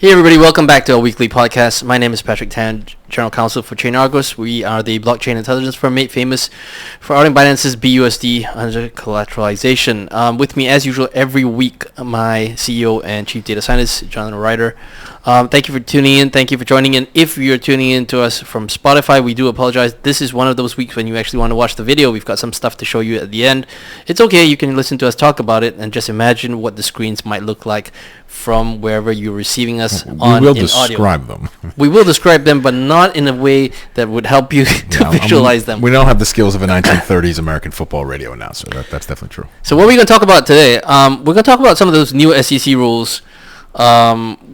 Hey everybody, welcome back to our weekly podcast. My name is Patrick Tan, General Counsel for ChainArgos. We are the blockchain intelligence firm made famous for outing Binance's BUSD under collateralization. With me, as usual, every week, my CEO and Chief Data Scientist, Jonathan Reiter. Thank you for tuning in. Thank you for joining in. If you're tuning in to us from Spotify, we do apologize. This is one of those weeks when you actually want to watch the video. We've got some stuff to show you at the end. It's okay. You can listen to us talk about it and just imagine what the screens might look like from wherever you're receiving us on audio. We will describe them. We will describe them, but not in a way that would help you to visualize them. We don't have the skills of a 1930s American football radio announcer. That's definitely true. So what are we going to talk about today? We're going to talk about some of those new SEC rules,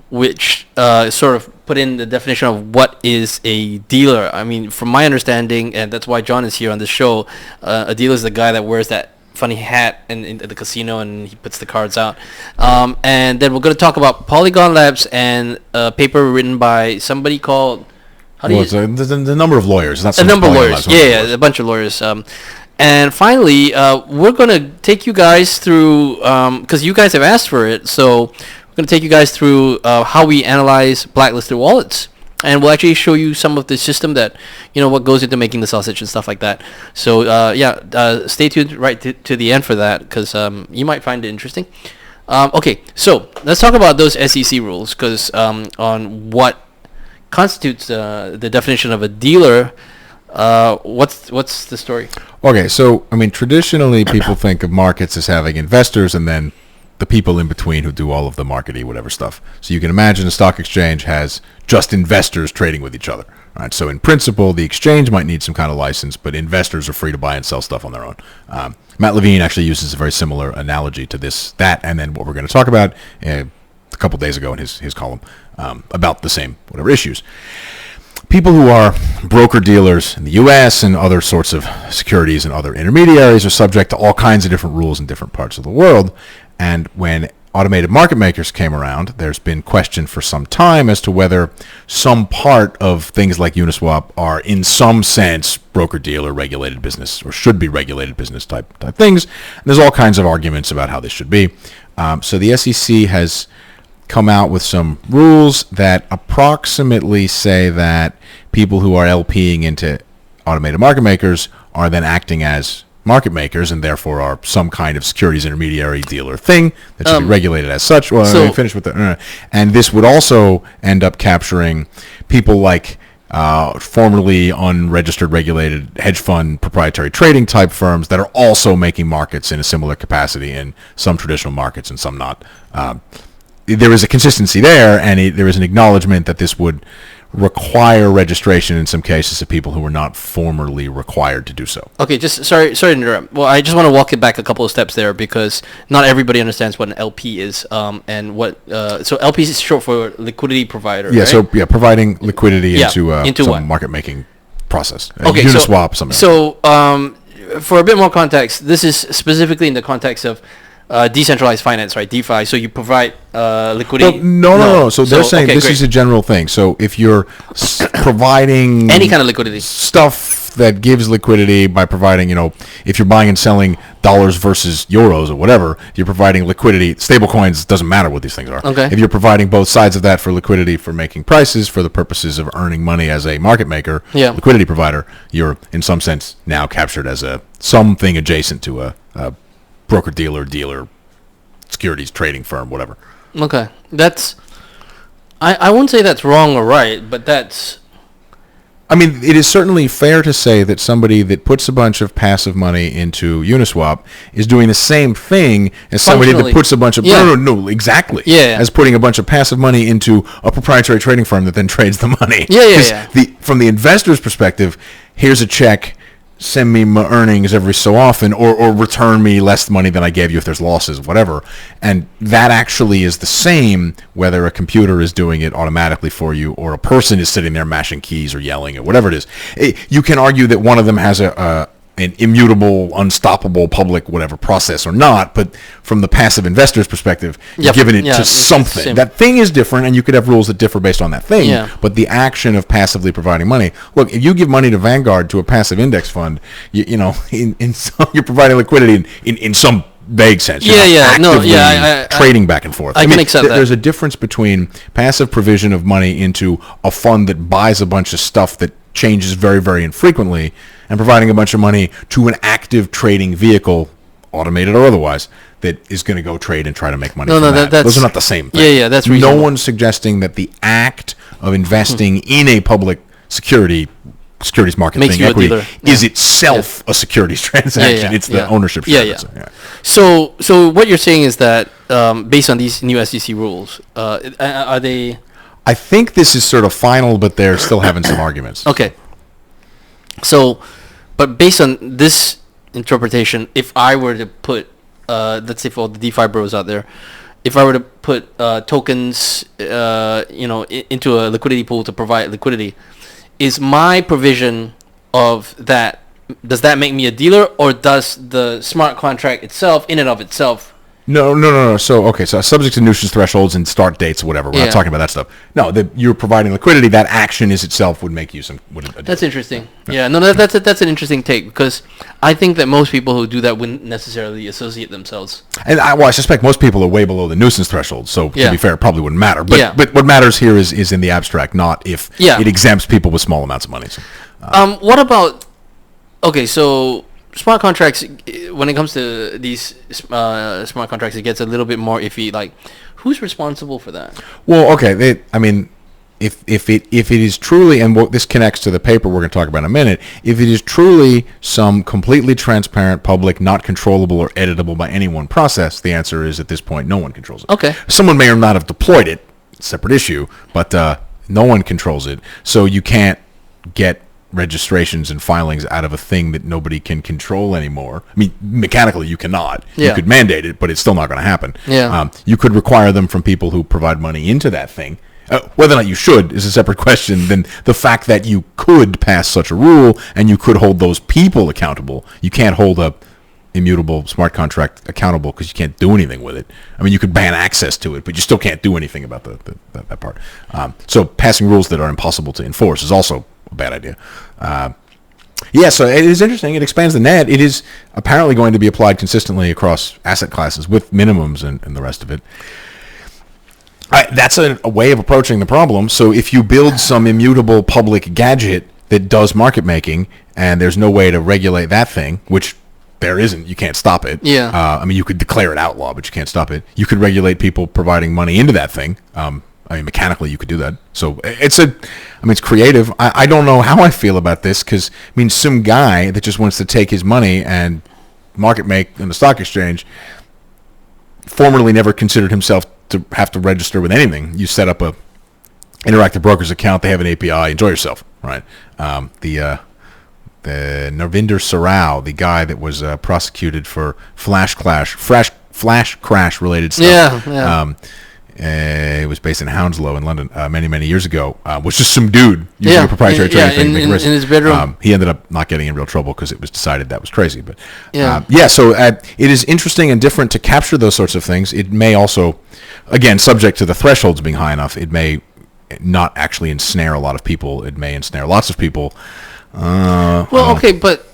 which sort of put in the definition of what is a dealer. I mean, from my understanding, and that's why John is here on the show, a dealer is the guy that wears that funny hat in the casino and he puts the cards out. And then we're going to talk about Polygon Labs and a paper written by somebody called... the number of lawyers. Not a number of lawyers. Yeah, a bunch of lawyers. And finally, we're going to take you guys through... because you guys have asked for it, so we're going to take you guys through how we analyze blacklisted wallets. And we'll actually show you some of the system that, what goes into making the sausage and stuff like that. So, stay tuned right to the end for that, because you might find it interesting. Okay, so let's talk about those SEC rules, because on what constitutes the definition of a dealer, what's the story? Okay, so, traditionally people think of markets as having investors and then the people in between who do all of the markety whatever stuff. So you can imagine a stock exchange has just investors trading with each other. Right? So in principle, the exchange might need some kind of license, but investors are free to buy and sell stuff on their own. Matt Levine actually uses a very similar analogy to that, and then what we're going to talk about a couple days ago in his column about the same whatever issues. People who are broker-dealers in the U.S. and other sorts of securities and other intermediaries are subject to all kinds of different rules in different parts of the world. And when automated market makers came around, there's been question for some time as to whether some part of things like Uniswap are in some sense broker-dealer regulated business or should be regulated business type things. And there's all kinds of arguments about how this should be. So the SEC has come out with some rules that approximately say that people who are LPing into automated market makers are then acting as market makers and therefore are some kind of securities intermediary dealer thing that should be regulated as such. Well, let me finish with that. And this would also end up capturing people like formerly unregistered regulated hedge fund proprietary trading type firms that are also making markets in a similar capacity in some traditional markets and some not. There is a consistency there, and there is an acknowledgement that this would require registration in some cases of people who were not formerly required to do so. Okay, just sorry to interrupt. Well, I just want to walk it back a couple of steps there because not everybody understands what an LP is, and what. So LP is short for liquidity provider. Yeah. Right? So into into some what? market making process. Okay. Uniswap. Something. So for a bit more context, this is specifically in the context of decentralized finance, right? DeFi. So you provide liquidity. Well, no. So they're saying this is a general thing. So if you're providing any kind of liquidity stuff that gives liquidity by providing, if you're buying and selling dollars versus euros or whatever, you're providing liquidity. Stable coins, doesn't matter what these things are. Okay. If you're providing both sides of that for liquidity, for making prices, for the purposes of earning money as a market maker, liquidity provider, you're in some sense now captured as something adjacent to a broker-dealer, securities trading firm, whatever. Okay. I wouldn't say that's wrong or right, but that's... it is certainly fair to say that somebody that puts a bunch of passive money into Uniswap is doing the same thing as somebody that puts a bunch of... No, exactly. Yeah. As putting a bunch of passive money into a proprietary trading firm that then trades the money. Yeah. From the investor's perspective, here's a check, send me my earnings every so often, or return me less money than I gave you if there's losses, whatever. And that actually is the same whether a computer is doing it automatically for you or a person is sitting there mashing keys or yelling or whatever it is. You can argue that one of them has an immutable, unstoppable public whatever process or not, but from the passive investor's perspective, you're giving it to something. That thing is different, and you could have rules that differ based on that thing, but the action of passively providing money. Look, if you give money to Vanguard to a passive index fund, you're providing liquidity in some vague sense. You're trading back and forth. I can accept that. There's a difference between passive provision of money into a fund that buys a bunch of stuff that changes very, very infrequently, and providing a bunch of money to an active trading vehicle, automated or otherwise, that is going to go trade and try to make money. Those are not the same thing. Yeah, that's reasonable. No one's suggesting that the act of investing in a public securities market Makes thing, you equity, a dealer. is itself a securities transaction. It's the ownership share. So what you're saying is that based on these new SEC rules, are they? I think this is sort of final, but they're still having some arguments. Okay. So, but based on this interpretation, if I were to put, let's say for all the DeFi bros out there, if I were to put tokens, into a liquidity pool to provide liquidity, is my provision of that, does that make me a dealer, or does the smart contract itself, in and of itself? No. So subject to nuisance thresholds and start dates or whatever. We're not talking about that stuff. No, you're providing liquidity. That action is itself would make you some. That's interesting. Yeah, no, that's an interesting take, because I think that most people who do that wouldn't necessarily associate themselves. And I suspect most people are way below the nuisance threshold. So to be fair, it probably wouldn't matter. But what matters here is in the abstract, not if it exempts people with small amounts of money. So, what about? Okay, so smart contracts, when it comes to these smart contracts, it gets a little bit more iffy. Like, who's responsible for that? Well, okay. If it is truly, and this connects to the paper we're going to talk about in a minute, if it is truly some completely transparent, public, not controllable or editable by any one process, the answer is at this point no one controls it. Okay. Someone may or not have deployed it, separate issue, but no one controls it. So you can't get registrations and filings out of a thing that nobody can control anymore. I mean, mechanically you cannot. You could mandate it, but it's still not going to happen. You could require them from people who provide money into that thing. Whether or not you should is a separate question than the fact that you could pass such a rule and you could hold those people accountable. You can't hold a immutable smart contract accountable because you can't do anything with it. I mean, you could ban access to it, but you still can't do anything about that part. So passing rules that are impossible to enforce is also a bad idea. So it is interesting. It expands the net. It is apparently going to be applied consistently across asset classes with minimums and the rest of it. That's a way of approaching the problem. So if you build some immutable public gadget that does market making and there's no way to regulate that thing, which there isn't, you can't stop it. I mean, you could declare it outlaw, but you can't stop it. You could regulate people providing money into that thing. I mean, mechanically, you could do that. So it's creative. I don't know how I feel about this because, I mean, some guy that just wants to take his money and market make in the stock exchange formerly never considered himself to have to register with anything. You set up a Interactive Brokers account. They have an API. Enjoy yourself, right? The Narvinder Sarao, the guy that was prosecuted for flash crash related stuff. It was based in Hounslow in London many years ago. Was just some dude using a proprietary trading thing. In his bedroom. He ended up not getting in real trouble because it was decided that was crazy. But so it is interesting and different to capture those sorts of things. It may also, again, subject to the thresholds being high enough, it may not actually ensnare a lot of people. It may ensnare lots of people. But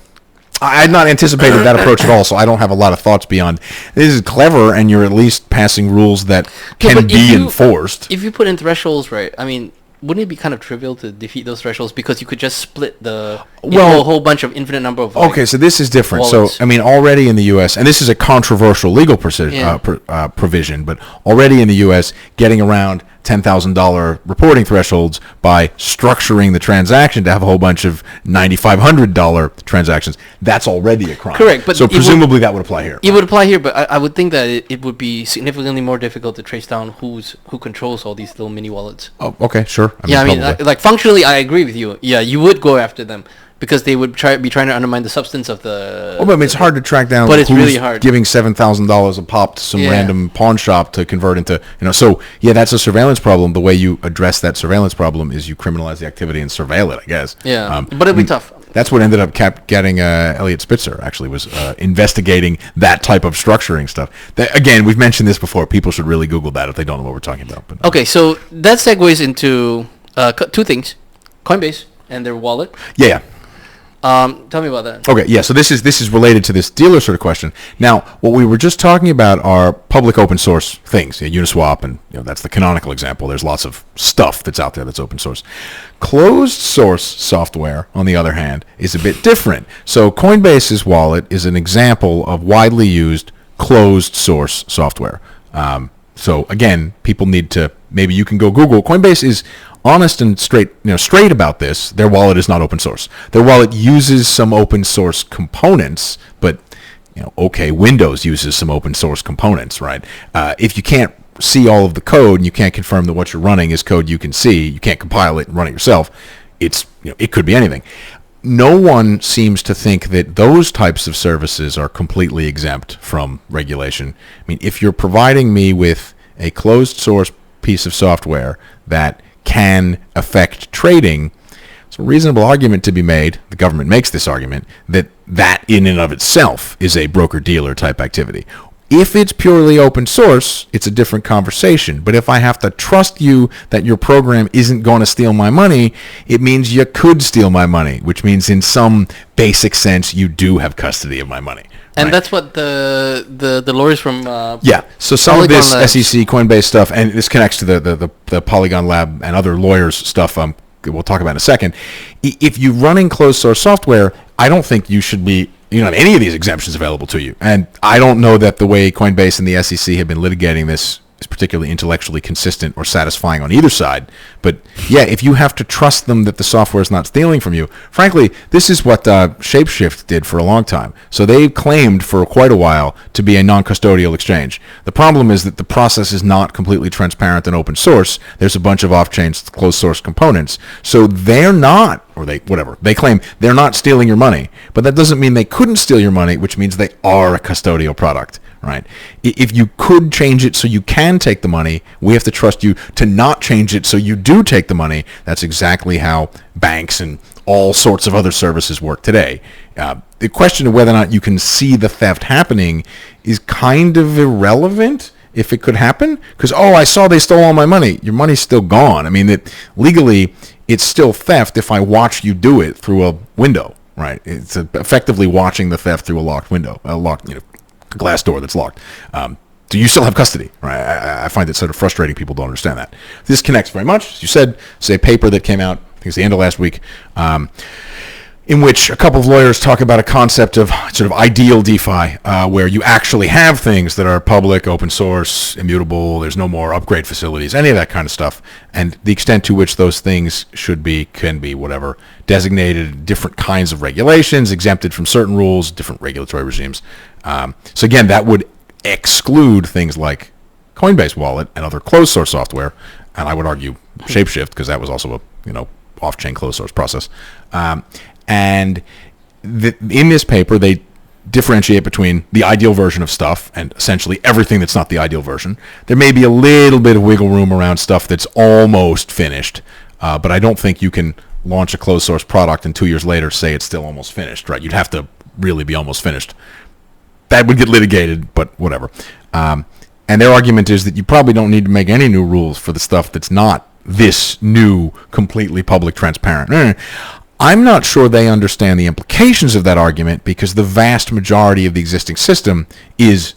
I had not anticipated that approach at all, so I don't have a lot of thoughts beyond this is clever, and you're at least passing rules that can be enforced. If you put in thresholds, right, I mean, wouldn't it be kind of trivial to defeat those thresholds because you could just split a whole bunch of infinite number of okay, so this is different. wallets. So, I mean, already in the U.S., and this is a controversial legal provision, but already in the U.S., getting around $10,000 reporting thresholds by structuring the transaction to have a whole bunch of $9,500 transactions, that's already a crime. Correct. But so presumably that would apply here. It would apply here, but I would think that it would be significantly more difficult to trace down who controls all these little mini wallets. Oh, okay, sure. I mean, like functionally, I agree with you. Yeah, you would go after them because they would be trying to undermine the substance of the. Well, but I mean, it's hard to track down. But it's really hard. Giving $7,000 a pop to some random pawn shop to convert into, So that's a surveillance problem. The way you address that surveillance problem is you criminalize the activity and surveil it, I guess. Yeah, but it'd be tough. That's what ended up getting Elliot Spitzer, actually, was investigating that type of structuring stuff. Again, we've mentioned this before. People should really Google that if they don't know what we're talking about. But, okay, so that segues into two things. Coinbase and their wallet. Yeah. Tell me about that. Okay, yeah. So this is related to this dealer sort of question. Now, what we were just talking about are public open source things. Uniswap, and that's the canonical example. There's lots of stuff that's out there that's open source. Closed source software, on the other hand, is a bit different. So Coinbase's wallet is an example of widely used closed source software. So again, people need to, maybe you can go Google. Coinbase is honest and straight about this. Their wallet is not open source. Their wallet uses some open source components, but Windows uses some open source components, right? If you can't see all of the code and you can't confirm that what you're running is code you can see, you can't compile it and run it yourself. It could be anything. No one seems to think that those types of services are completely exempt from regulation. I mean, if you're providing me with a closed source piece of software that can affect trading, it's a reasonable argument to be made, the government makes this argument, that in and of itself is a broker-dealer type activity. If it's purely open source, it's a different conversation. But if I have to trust you that your program isn't going to steal my money, it means you could steal my money, which means in some basic sense you do have custody of my money. And right? that's what the lawyers from So some Polygon of this Labs. SEC Coinbase stuff, and this connects to the Polygon Lab and other lawyers stuff we'll talk about in a second. If you're running closed source software, I don't think you should be have any of these exemptions available to you. And I don't know that the way Coinbase and the SEC have been litigating this is particularly intellectually consistent or satisfying on either side. But yeah, if you have to trust them that the software is not stealing from you, frankly, this is what Shapeshift did for a long time. So they claimed for quite a while to be a non-custodial exchange. The problem is that the process is not completely transparent and open source. There's a bunch of off-chain closed source components. So they're not, or they claim they're not stealing your money. But that doesn't mean they couldn't steal your money, which means they are a custodial product. Right. If you could change it so you can take the money, we have to trust you to not change it so you do take the money. That's exactly how banks and all sorts of other services work today. The question of whether or not you can see the theft happening is kind of irrelevant if it could happen. Because, I saw they stole all my money. Your money's still gone. I mean, legally, it's still theft if I watch you do it through a window. Right. It's effectively watching the theft through a locked window, glass door that's locked. So you still have custody, right? I find it sort of frustrating. People don't understand that. This connects very much. As you said, it's a paper that came out, I think it's the end of last week, in which a couple of lawyers talk about a concept of sort of ideal DeFi, where you actually have things that are public, open source, immutable, there's no more upgrade facilities, any of that kind of stuff, and the extent to which those things can be, whatever, designated different kinds of regulations, exempted from certain rules, different regulatory regimes. So again, that would exclude things like Coinbase Wallet and other closed source software, and I would argue Shapeshift, because that was also a off-chain closed source process. And in this paper, they differentiate between the ideal version of stuff and essentially everything that's not the ideal version. There may be a little bit of wiggle room around stuff that's almost finished, but I don't think you can launch a closed source product and 2 years later say it's still almost finished, right? You'd have to really be almost finished. That would get litigated, but whatever. And their argument is that you probably don't need to make any new rules for the stuff that's not this new, completely public, transparent. I'm not sure they understand the implications of that argument, because the vast majority of the existing system is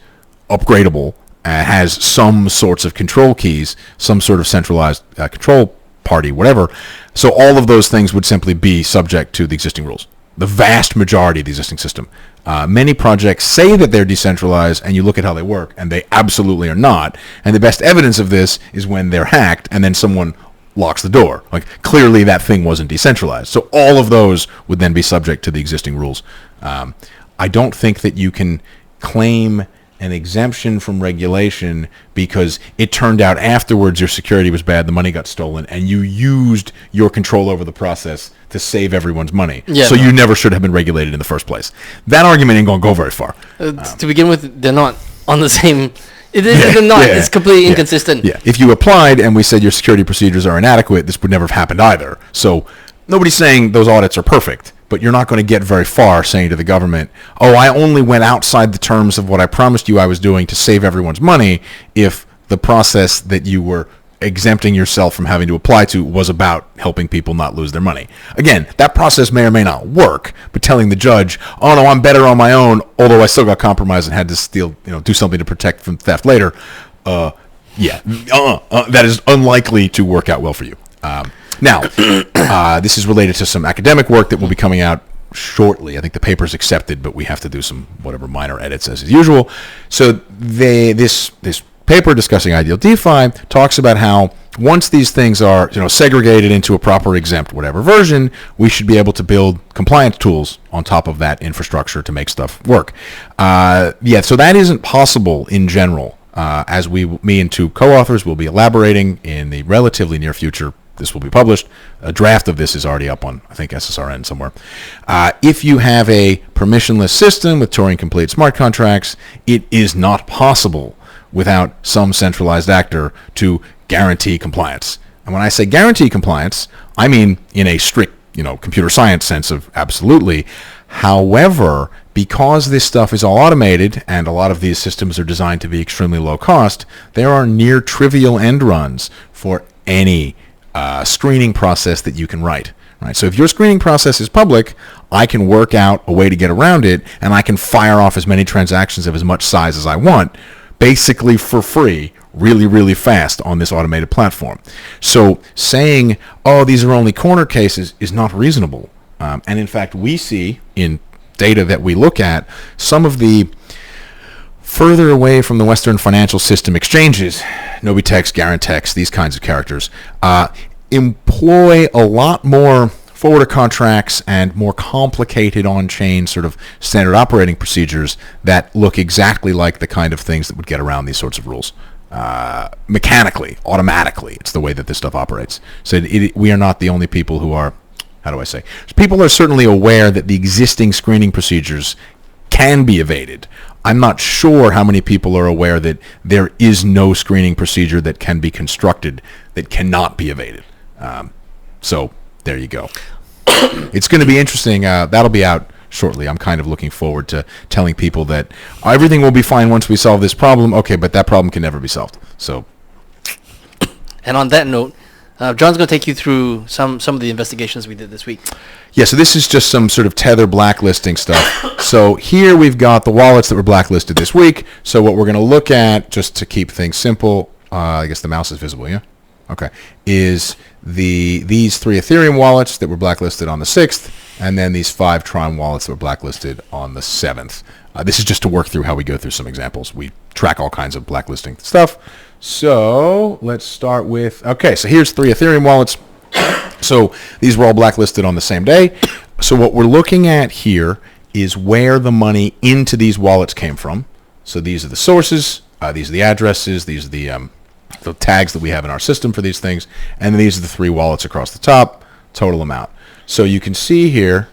upgradable, has some sorts of control keys, some sort of centralized control party, whatever. So all of those things would simply be subject to the existing rules. The vast majority of the existing system. Many projects say that they're decentralized, and you look at how they work, and they absolutely are not. And the best evidence of this is when they're hacked, and then someone locks the door. Like, clearly that thing wasn't decentralized. So all of those would then be subject to the existing rules. I don't think that you can claim an exemption from regulation because it turned out afterwards your security was bad, the money got stolen, and you used your control over the process to save everyone's money. You never should have been regulated in the first place. That argument ain't going to go very far. To begin with, they're not on the same... They're not. It's completely inconsistent. Yeah. If you applied and we said your security procedures are inadequate, this would never have happened either. So nobody's saying those audits are perfect, but you're not going to get very far saying to the government, I only went outside the terms of what I promised you I was doing to save everyone's money, if the process that you were exempting yourself from having to apply to was about helping people not lose their money. Again, that process may or may not work, but telling the judge, oh no, I'm better on my own, although I still got compromised and had to steal, do something to protect from theft later, that is unlikely to work out well for you. Now, this is related to some academic work that will be coming out shortly. I think the paper's accepted, but we have to do some whatever minor edits as usual. So this paper discussing ideal DeFi talks about how once these things are segregated into a proper exempt whatever version, we should be able to build compliance tools on top of that infrastructure to make stuff work. So that isn't possible in general. As me and two co-authors will be elaborating in the relatively near future. This will be published. A draft of this is already up on, I think, SSRN somewhere. If you have a permissionless system with Turing complete smart contracts, it is not possible without some centralized actor to guarantee compliance. And when I say guarantee compliance, I mean in a strict, computer science sense of absolutely. However, because this stuff is all automated and a lot of these systems are designed to be extremely low cost, there are near trivial end runs for any screening process that you can write. Right? So if your screening process is public, I can work out a way to get around it, and I can fire off as many transactions of as much size as I want, basically for free, really, really fast on this automated platform. So saying, oh, these are only corner cases is not reasonable. And in fact, we see in data that we look at, some of the further away from the Western financial system exchanges, Nobitex, Garantex, these kinds of characters, employ a lot more forwarder contracts and more complicated on-chain sort of standard operating procedures that look exactly like the kind of things that would get around these sorts of rules. Mechanically, automatically, it's the way that this stuff operates. So we are not the only people who are, people are certainly aware that the existing screening procedures can be evaded. I'm not sure how many people are aware that there is no screening procedure that can be constructed that cannot be evaded. So there you go. It's going to be interesting. That'll be out shortly. I'm kind of looking forward to telling people that everything will be fine once we solve this problem. Okay, but that problem can never be solved. So. And on that note, John's going to take you through some of the investigations we did this week. Yeah, so this is just some sort of Tether blacklisting stuff. So here we've got the wallets that were blacklisted this week. So what we're going to look at, just to keep things simple, I guess the mouse is visible, yeah? Okay, is these 3 Ethereum wallets that were blacklisted on the 6th, and then these 5 Tron wallets that were blacklisted on the 7th. This is just to work through how we go through some examples. We track all kinds of blacklisting stuff. So let's start with, okay, so here's 3 Ethereum wallets. So these were all blacklisted on the same day. So what we're looking at here is where the money into these wallets came from. So these are the sources, these are the addresses, these are the tags that we have in our system for these things, and then these are the 3 wallets across the top, total amount. So you can see here,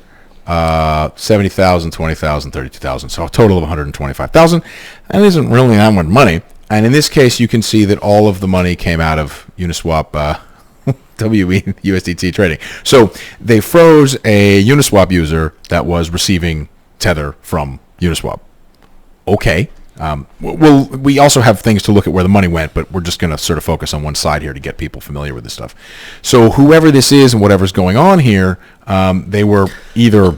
70,000, 20,000, 32,000, so a total of 125,000. That isn't really that much money. And in this case, you can see that all of the money came out of Uniswap WE/USDT trading. So they froze a Uniswap user that was receiving Tether from Uniswap. Okay. Well, we also have things to look at where the money went, but we're just going to sort of focus on one side here to get people familiar with this stuff. So whoever this is and whatever's going on here, they were either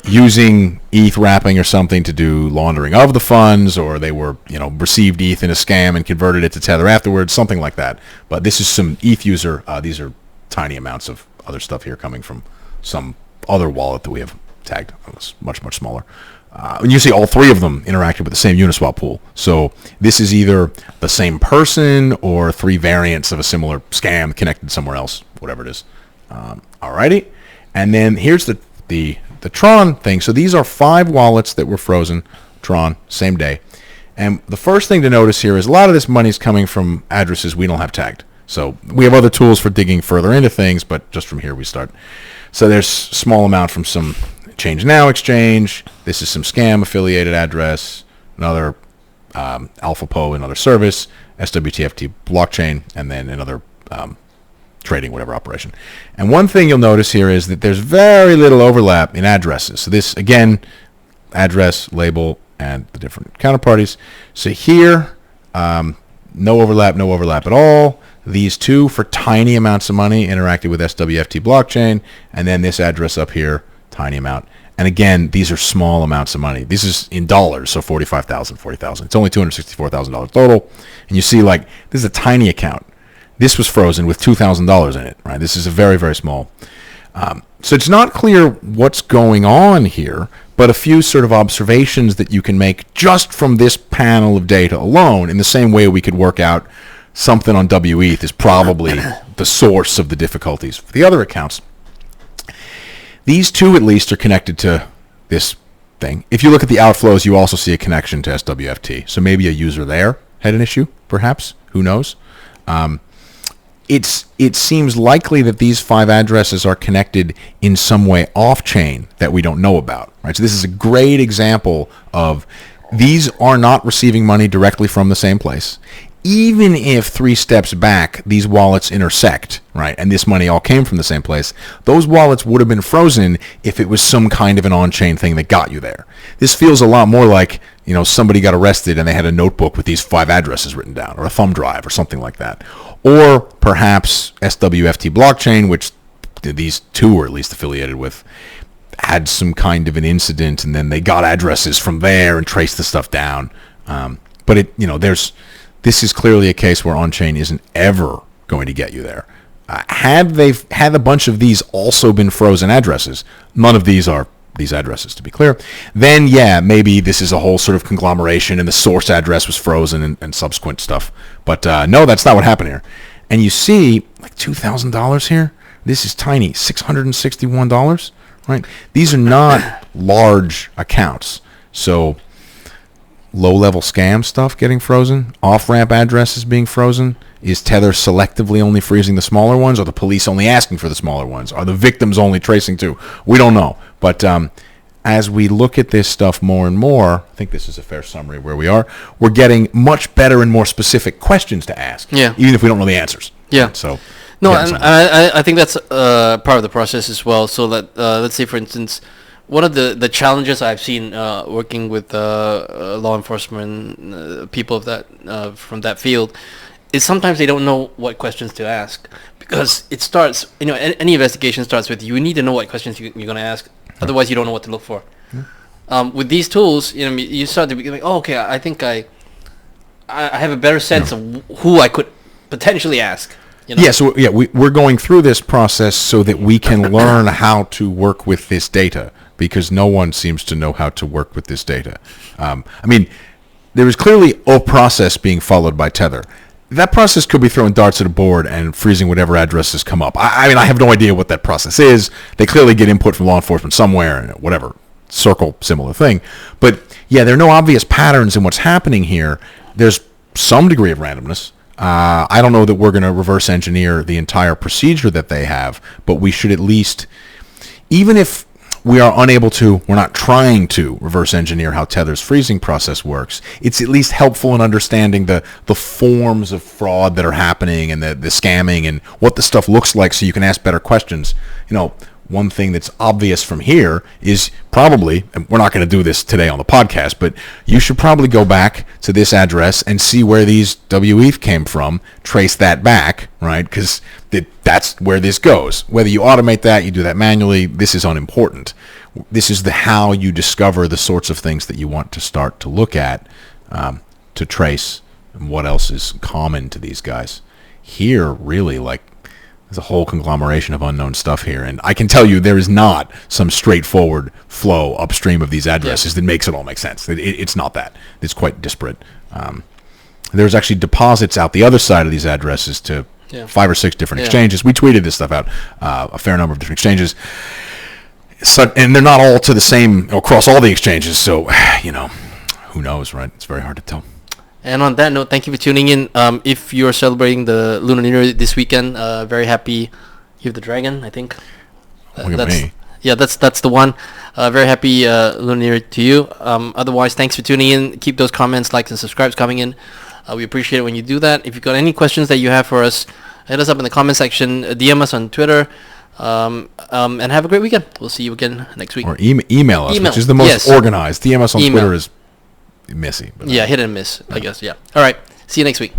using ETH wrapping or something to do laundering of the funds, or they were, received ETH in a scam and converted it to Tether afterwards, something like that. But this is some ETH user. These are tiny amounts of other stuff here coming from some other wallet that we have tagged. It's much, much smaller. And you see all 3 of them interacted with the same Uniswap pool. So this is either the same person or 3 variants of a similar scam connected somewhere else, whatever it is. Alrighty. And then here's the Tron thing. So these are 5 wallets that were frozen, Tron, same day. And the first thing to notice here is a lot of this money is coming from addresses we don't have tagged. So we have other tools for digging further into things, but just from here we start. So there's a small amount from some Change Now exchange. This is some scam affiliated address, another AlphaPo, another service, SWTFT blockchain, and then another trading whatever operation. And one thing you'll notice here is that there's very little overlap in addresses. So this, again, address, label, and the different counterparties. So here, no overlap at all. these two for tiny amounts of money interacted with SWFT blockchain, and then this address up here, tiny amount. And again, these are small amounts of money. This is in dollars, so $45,000, $40,000. It's only $264,000 total. And you see, like, this is a tiny account. This was frozen with $2,000 in it, right? This is a very, very small. So it's not clear what's going on here, but a few sort of observations that you can make just from this panel of data alone, in the same way we could work out something on WETH is probably the source of the difficulties for the other accounts. These two, at least, are connected to this thing. If you look at the outflows, you also see a connection to SWFT. So maybe a user there had an issue, perhaps. Who knows? It seems likely that these 5 addresses are connected in some way off-chain that we don't know about. Right? So this is a great example of these are not receiving money directly from the same place. Even if 3 steps back, these wallets intersect, right, and this money all came from the same place, those wallets would have been frozen if it was some kind of an on-chain thing that got you there. This feels a lot more like, somebody got arrested and they had a notebook with these 5 addresses written down, or a thumb drive, or something like that. Or perhaps SWFT blockchain, which these two are at least affiliated with, had some kind of an incident, and then they got addresses from there and traced the stuff down. But this is clearly a case where on-chain isn't ever going to get you there. Had a bunch of these also been frozen addresses, none of these are these addresses, to be clear, then yeah, maybe this is a whole sort of conglomeration and the source address was frozen and subsequent stuff. But no, that's not what happened here. And you see, like $2,000 here, this is tiny, $661, right? These are not large accounts. So low-level scam stuff getting frozen, off-ramp addresses being frozen. Is Tether selectively only freezing the smaller ones? Are the police only asking for the smaller ones? Are the victims only tracing to? We don't know. But as we look at this stuff more and more, I think this is a fair summary of where we are, we're getting much better and more specific questions to ask, even if we don't know the ansers. Yeah. So no, and I think that's part of the process as well. So let's say, for instance, one of the challenges I've seen working with law enforcement people of that from that field is sometimes they don't know what questions to ask, because it starts, any investigation starts with you need to know what questions you're going to ask, otherwise you don't know what to look for. With these tools, you start to be like, oh, okay, I think I have a better sense of who I could potentially ask. Yeah, so we're going through this process so that we can learn how to work with this data, because no one seems to know how to work with this data. There is clearly a process being followed by Tether. That process could be throwing darts at a board and freezing whatever addresses come up. I have no idea what that process is. They clearly get input from law enforcement somewhere, and whatever, circle, similar thing. But yeah, there are no obvious patterns in what's happening here. There's some degree of randomness. I don't know that we're going to reverse engineer the entire procedure that they have, but we should at least, even if we are unable to, we're not trying to reverse engineer how Tether's freezing process works, it's at least helpful in understanding the forms of fraud that are happening and the scamming and what the stuff looks like, so you can ask better questions. One thing that's obvious from here is probably, and we're not going to do this today on the podcast, but you should probably go back to this address and see where these WETH came from, trace that back, right? Because that's where this goes. Whether you automate that, you do that manually, this is unimportant. This is how you discover the sorts of things that you want to start to look at, to trace, and what else is common to these guys. Here, really, there's a whole conglomeration of unknown stuff here, and I can tell you there is not some straightforward flow upstream of these addresses that makes it all make sense. It's not that. It's quite disparate. There's actually deposits out the other side of these addresses to 5 or 6 different exchanges. We tweeted this stuff out, a fair number of different exchanges. So, and they're not all to the same, across all the exchanges, so, who knows, right? It's very hard to tell. And on that note, thank you for tuning in. If you're celebrating the Lunar New Year this weekend, very happy Year of the Dragon, I think. Look at me. Yeah, that's the one. Very happy Lunar New Year to you. Otherwise, thanks for tuning in. Keep those comments, likes, and subscribes coming in. We appreciate it when you do that. If you've got any questions that you have for us, hit us up in the comment section, DM us on Twitter, and have a great weekend. We'll see you again next week. Or email us, which is the most organized. DM us on Twitter is messy. But hit and miss, I guess. Yeah. All right. See you next week.